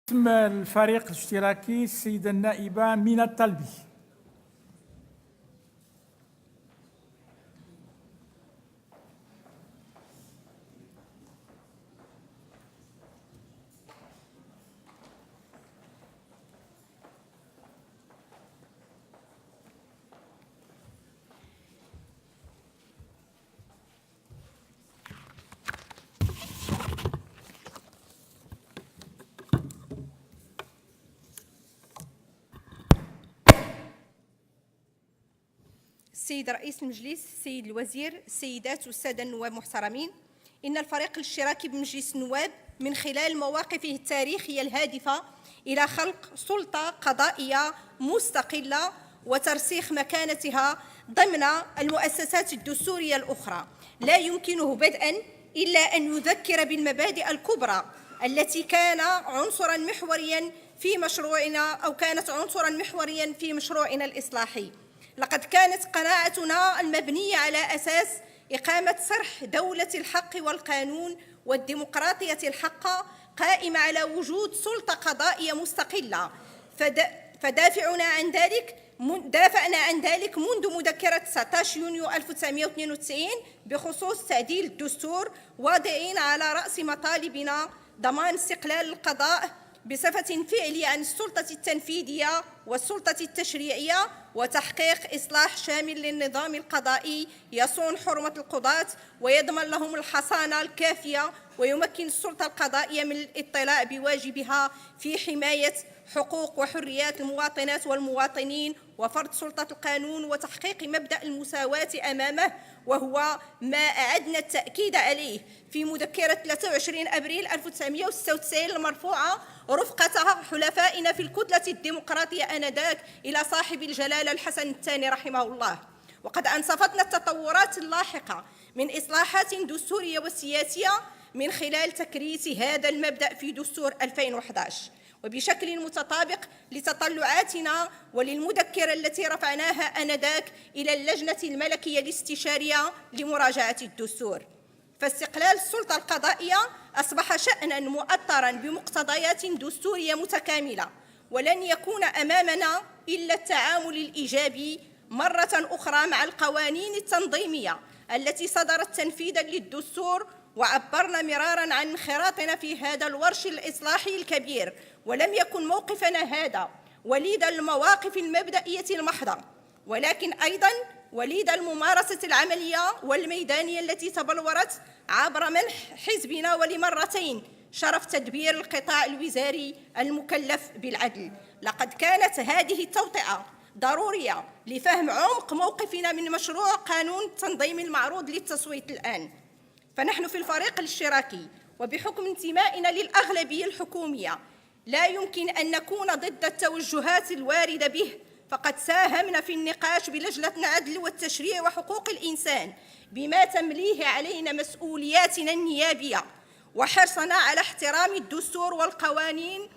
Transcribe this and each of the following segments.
باسم الفريق الاشتراكي السيدة النائبة مينا الطلبي. السيد رئيس المجلس، السيد الوزير، السيدات والسادة النواب محترمين، إن الفريق الاشتراكي بمجلس النواب من خلال مواقفه التاريخية الهادفة إلى خلق سلطة قضائية مستقلة وترسيخ مكانتها ضمن المؤسسات الدستورية الأخرى، لا يمكنه بدءاً إلا أن يذكر بالمبادئ الكبرى التي كانت عنصراً محورياً في مشروعنا الإصلاحي. لقد كانت قناعتنا المبنية على أساس إقامة صرح دولة الحق والقانون والديمقراطية الحقة قائمة على وجود سلطة قضائية مستقلة، دافعنا عن ذلك منذ مذكرة 19 يونيو 1992 بخصوص تعديل الدستور، واضعين على رأس مطالبنا ضمان استقلال القضاء بصفة فعلية عن السلطة التنفيذية والسلطة التشريعية، وتحقيق إصلاح شامل للنظام القضائي يصون حرمة القضاة ويضمن لهم الحصانة الكافية، ويمكن السلطة القضائية من الاطلاع بواجبها في حماية حقوق وحريات المواطنات والمواطنين وفرض سلطة القانون وتحقيق مبدأ المساواة أمامه، وهو ما أعدنا التأكيد عليه في مذكرة 23 أبريل 1996 المرفوعة رفقة حلفائنا في الكتلة الديمقراطية آنذاك إلى صاحب الجلالة الحسن الثاني رحمه الله. وقد أنصفتنا التطورات اللاحقة من إصلاحات دستورية وسياسية من خلال تكريس هذا المبدأ في دستور 2011، وبشكل متطابق لتطلعاتنا وللمذكرة التي رفعناها آنذاك إلى اللجنة الملكية الاستشارية لمراجعة الدستور. فاستقلال السلطة القضائية أصبح شأناً مؤطراً بمقتضيات دستورية متكاملة، ولن يكون أمامنا إلا التعامل الإيجابي مرة أخرى مع القوانين التنظيمية التي صدرت تنفيذاً للدستور، وعبرنا مراراً عن انخراطنا في هذا الورش الإصلاحي الكبير، ولم يكن موقفنا هذا وليد المواقف المبدئية المحضة، ولكن أيضاً وليد الممارسة العملية والميدانية التي تبلورت عبر منح حزبنا ولمرتين شرف تدبير القطاع الوزاري المكلف بالعدل. لقد كانت هذه التوطئة ضرورية لفهم عمق موقفنا من مشروع قانون التنظيم المعروض للتصويت الآن. فنحن في الفريق الاشتراكي وبحكم انتمائنا للأغلبية الحكومية لا يمكن أن نكون ضد التوجهات الواردة به، فقد ساهمنا في النقاش بلجنة العدل والتشريع وحقوق الإنسان بما تمليه علينا مسؤولياتنا النيابية، وحرصنا على احترام الدستور والقوانين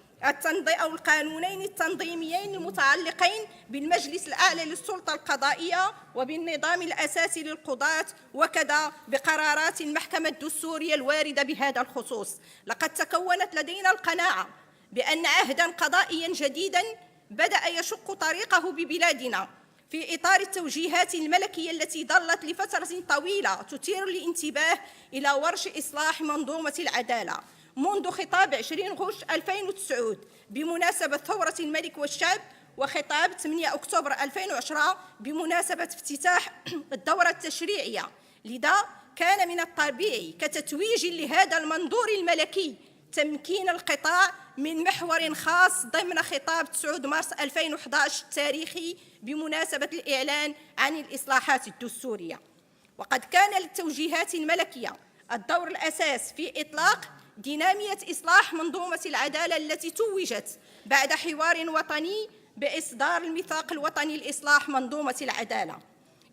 أو القانونين التنظيميين المتعلقين بالمجلس الأعلى للسلطة القضائية وبالنظام الأساسي للقضاة، وكذا بقرارات المحكمة الدستورية الواردة بهذا الخصوص. لقد تكونت لدينا القناعة بأن عهداً قضائياً جديداً بدأ يشق طريقه ببلادنا في إطار التوجيهات الملكية التي ظلت لفترة طويلة تثير الانتباه إلى ورش إصلاح منظومة العدالة، منذ خطاب 20 غش 2009 بمناسبة ثورة الملك والشعب، وخطاب 8 أكتوبر 2010 بمناسبة افتتاح الدورة التشريعية. لذا كان من الطبيعي كتتويج لهذا المنظور الملكي تمكين القطاع من محور خاص ضمن خطاب 9 مارس 2011 التاريخي بمناسبة الإعلان عن الإصلاحات الدستورية. وقد كان للتوجيهات الملكية الدور الأساس في إطلاق دينامية إصلاح منظومة العدالة التي توجت بعد حوار وطني بإصدار الميثاق الوطني لإصلاح منظومة العدالة.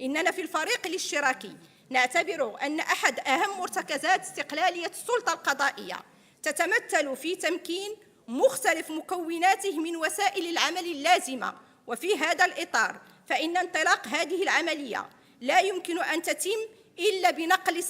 إننا في الفريق الاشتراكي نعتبر أن أحد أهم مرتكزات استقلالية السلطة القضائية تتمثل في تمكين مختلف مكوناته من وسائل العمل اللازمة، وفي هذا الإطار فإن انطلاق هذه العملية لا يمكن أن تتم إلا بنقل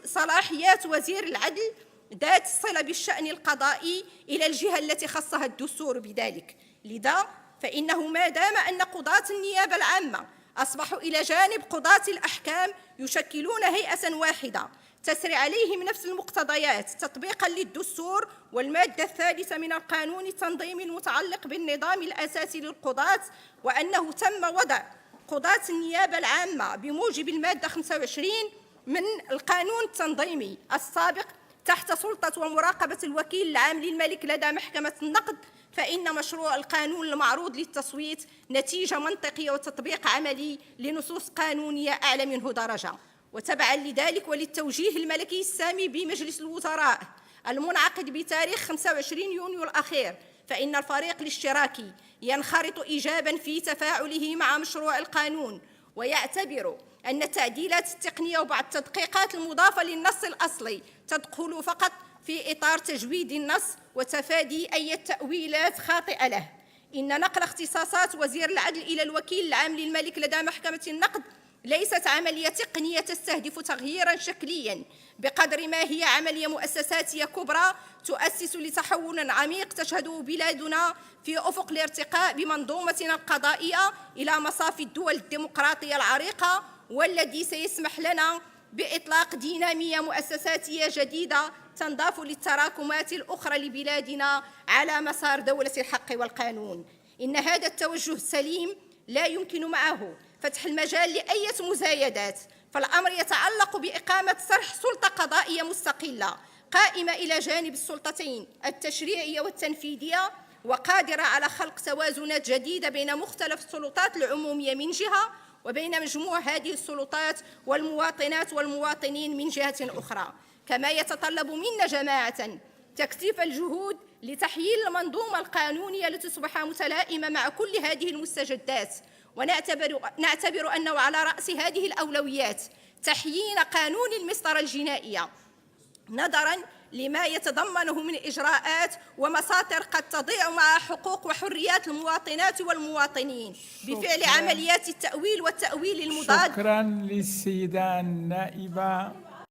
صلاحيات وزير العدل ذات الصلة بالشأن القضائي إلى الجهة التي خصها الدستور بذلك. لذا فإنه ما دام أن قضاة النيابة العامة أصبحوا إلى جانب قضاة الأحكام يشكلون هيئة واحدة تسري عليهم نفس المقتضيات تطبيقا للدستور والمادة الثالثة من القانون التنظيمي المتعلق بالنظام الأساسي للقضاة، وأنه تم وضع قضاة النيابة العامة بموجب المادة 25 من القانون التنظيمي السابق تحت سلطة ومراقبة الوكيل العام للملك لدى محكمة النقد، فإن مشروع القانون المعروض للتصويت نتيجة منطقية وتطبيق عملي لنصوص قانونية أعلى منه درجة. وتبعا لذلك وللتوجيه الملكي السامي بمجلس الوزراء المنعقد بتاريخ 25 يونيو الأخير، فإن الفريق الاشتراكي ينخرط إيجابا في تفاعله مع مشروع القانون، ويعتبر أن التعديلات التقنية وبعض التدقيقات المضافة للنص الأصلي تدخل فقط في إطار تجويد النص وتفادي أي تأويلات خاطئة له. إن نقل اختصاصات وزير العدل إلى الوكيل العام للملك لدى محكمة النقد ليست عملية تقنية تستهدف تغييراً شكلياً بقدر ما هي عملية مؤسساتية كبرى تؤسس لتحول عميق تشهده بلادنا في أفق الارتقاء بمنظومتنا القضائية إلى مصاف الدول الديمقراطية العريقة، والذي سيسمح لنا بإطلاق دينامية مؤسساتية جديدة تنضاف للتراكمات الأخرى لبلادنا على مسار دولة الحق والقانون. إن هذا التوجه السليم لا يمكن معه فتح المجال لأي مزايدات، فالأمر يتعلق بإقامة صرح سلطة قضائية مستقلة قائمة إلى جانب السلطتين التشريعية والتنفيذية، وقادرة على خلق توازنات جديدة بين مختلف السلطات العمومية من جهة وبين مجموع هذه السلطات والمواطنات والمواطنين من جهة أخرى. كما يتطلب منا جماعة تكثيف الجهود لتحييل المنظومة القانونية لتصبح متلائمة مع كل هذه المستجدات، ونعتبر أنه على رأس هذه الأولويات تحيين قانون المسطرة الجنائية نظراً لما يتضمنه من إجراءات ومساطر قد تضيع مع حقوق وحريات المواطنات والمواطنين بفعل عمليات التأويل والتأويل المضاد. شكراً للسيدة النائبة